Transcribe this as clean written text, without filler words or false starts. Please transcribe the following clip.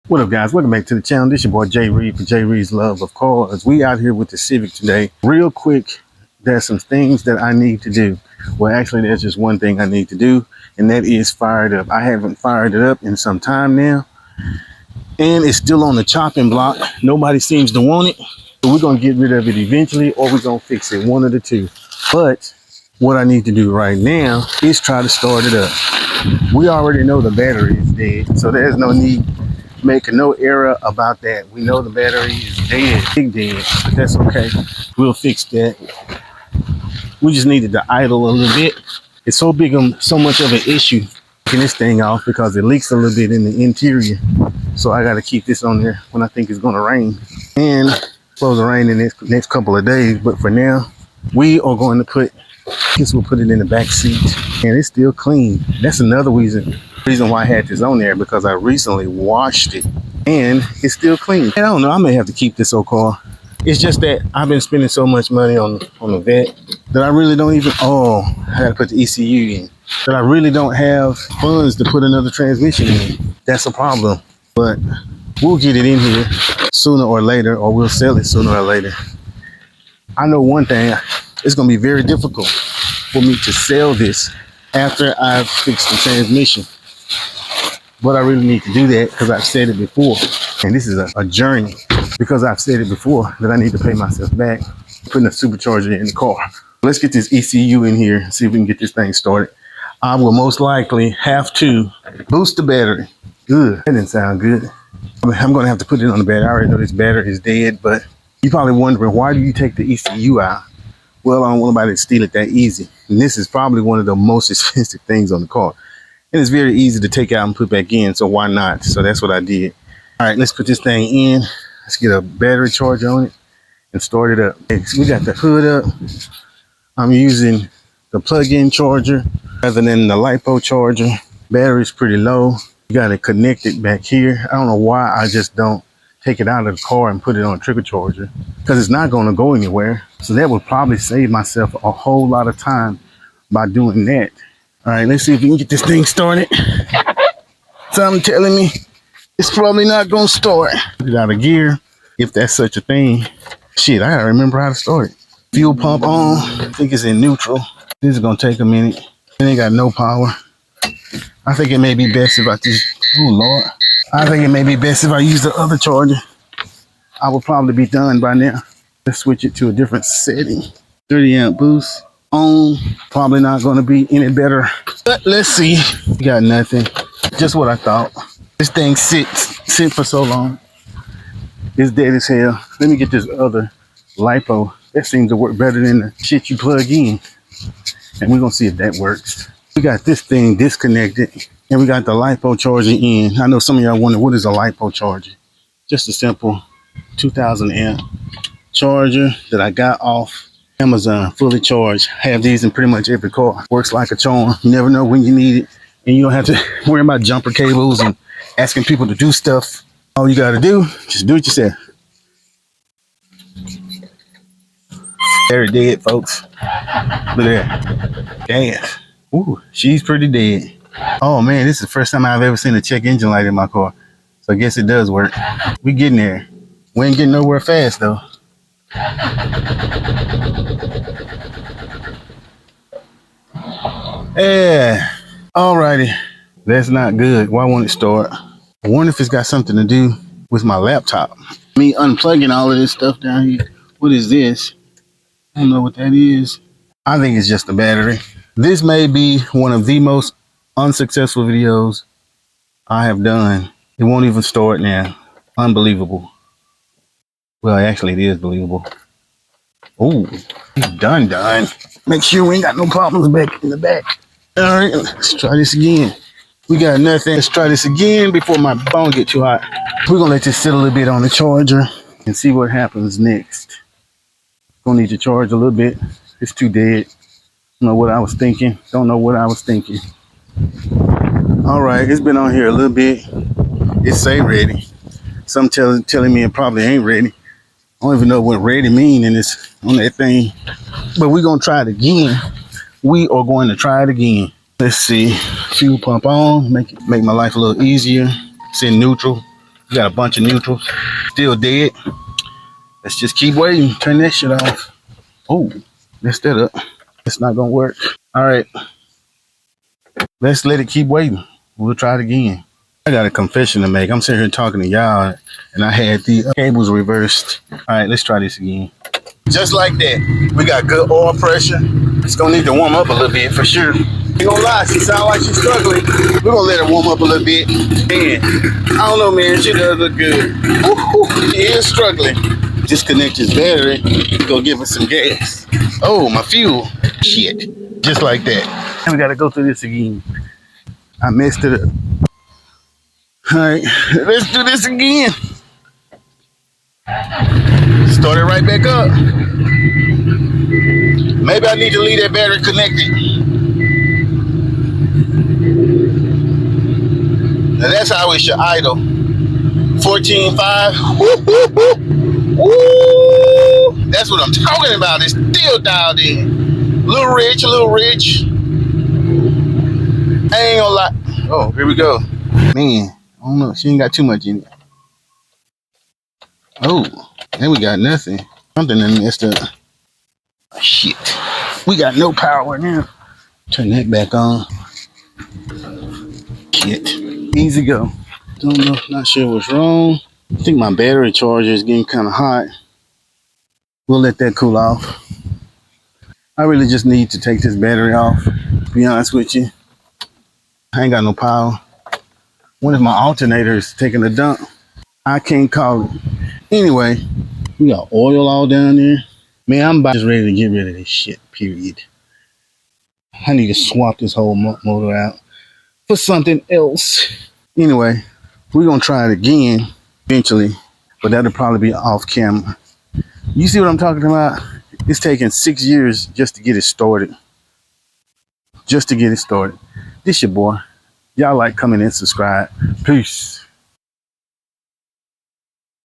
What up, guys? Welcome back to the channel. This is your boy Jay Reed for Jay Reed's Love of Cars. We out here with the Civic today. Real quick, there's some things that I need to do. Well, actually, there's just one thing I need to do, and that is fire it up. I haven't fired it up in some time now, and it's still on the chopping block. Nobody seems to want it. So we're going to get rid of it eventually, or we're going to fix it, one of the two. But what I need to do right now is try to start it up. We already know the battery is dead, so there's no need making no error about that. We know the battery is dead, big dead, but that's okay. We'll fix that. We just needed to idle a little bit. It's so big, so much of an issue getting this thing off because it leaks a little bit in the interior. So I got to keep this on there when I think it's going to rain. And it's supposed to rain in the next couple of days. But for now, we are going to we'll put it in the back seat, and it's still clean. That's another reason why I had this on there, because I recently washed it and it's still clean. And I don't know, I may have to keep this old car. It's just that I've been spending so much money on the vet that I really don't even, I gotta put the ECU in, that I really don't have funds to put another transmission in. That's a problem, but we'll get it in here sooner or later, or we'll sell it sooner or later. I know one thing, it's gonna be very difficult for me to sell this after I've fixed the transmission. But I really need to do that because I've said it before. And this is a journey, because I've said it before that I need to pay myself back putting a supercharger in the car. Let's get this ECU in here and see if we can get this thing started. I will most likely have to boost the battery. Ugh, that didn't sound good. I'm going to have to put it on the battery. I already know this battery is dead, but you're probably wondering, why do you take the ECU out? Well, I don't want nobody to steal it that easy. And this is probably one of the most expensive things on the car. And it's very easy to take out and put back in, so why not? So that's what I did. All right, let's put this thing in. Let's get a battery charger on it and start it up. We got the hood up. I'm using the plug-in charger rather than the LiPo charger. Battery's pretty low. You got to connect it back here. I don't know why I just don't take it out of the car and put it on a Turbocharger, because it's not going to go anywhere. So that would probably save myself a whole lot of time by doing that. All right, let's see if we can get this thing started. Something telling me it's probably not gonna start. Put it out of gear, if that's such a thing. Shit, I gotta remember how to start it. Fuel pump on. I think it's in neutral. This is gonna take a minute. It ain't got no power. I think it may be best if I just, oh Lord. I think it may be best if I use the other charger. I will probably be done by now. Let's switch it to a different setting. 30 amp boost. On, probably not going to be any better, but let's see. Got nothing, just what I thought. This thing sit for so long, it's dead as hell. Let me get this other LiPo. That seems to work better than the shit you plug in, and we're gonna see if that works. We got this thing disconnected, and we got the LiPo charger in. I know some of y'all wonder, what is a LiPo charger? Just a simple 2000 amp charger that I got off Amazon, fully charged. Have these in pretty much every car. Works like a charm. You never know when you need it, and you don't have to worry about jumper cables and asking people to do stuff. All you got to do, just do it yourself. Very dead, folks. Look at that. Damn. Ooh, she's pretty dead. Oh man, this is the first time I've ever seen a check engine light in my car. So I guess it does work. We getting there. We ain't getting nowhere fast though. Yeah, alrighty. That's not good. Why won't it start? I wonder if it's got something to do with my laptop. Me unplugging all of this stuff down here. What is this? I don't know what that is. I think it's just the battery. This may be one of the most unsuccessful videos I have done. It won't even start now. Unbelievable. Well, actually it is believable. Oh, done. Make sure we ain't got no problems back in the back. All right, let's try this again. We got nothing. Let's try this again before my phone get too hot. We're gonna let this sit a little bit on the charger and see what happens next. Gonna need to charge a little bit. It's too dead. Don't know what I was thinking. All right, it's been on here a little bit. It say ready. Some telling me it probably ain't ready. I don't even know what ready mean in this on that thing, but we're gonna try it again. We are going to try it again. Let's see. Fuel pump on. Make my life a little easier. It's in neutral. We got a bunch of neutrals. Still dead. Let's just keep waiting. Turn that shit off. Oh, messed that up. It's not gonna work. All right. Let's let it keep waiting. We'll try it again. I got a confession to make. I'm sitting here talking to y'all, and I had the cables reversed. All right, let's try this again. Just like that. We got good oil pressure. It's gonna need to warm up a little bit for sure. Ain't gonna lie, she sound like she's struggling. We're gonna let her warm up a little bit. Man, I don't know, man. She does look good. Woo-hoo, she is struggling. Disconnect his battery. Go give us some gas. Oh, my fuel. Shit. Just like that. And we gotta go through this again. I messed it up. All right, let's do this again. Start it right back up. Maybe I need to leave that battery connected. Now that's how it should idle. 14.5. Woo! That's what I'm talking about. It's still dialed in. Little rich, little rich. I ain't gonna lie. Oh, here we go. Man, I don't know. She ain't got too much in it. Oh, and we got nothing. Something done messed up. Shit. We got no power now. Turn that back on. Shit. Easy go. Don't know. Not sure what's wrong. I think my battery charger is getting kind of hot. We'll let that cool off. I really just need to take this battery off. To be honest with you. I ain't got no power. What if my alternator is taking a dump? I can't call it. Anyway, we got oil all down there. Man, I'm about just ready to get rid of this shit, period. I need to swap this whole motor out for something else. Anyway, we're going to try it again eventually, but that'll probably be off camera. You see what I'm talking about? It's taking 6 years just to get it started. Just to get it started. This your boy. Y'all like, comment, and subscribe. Peace.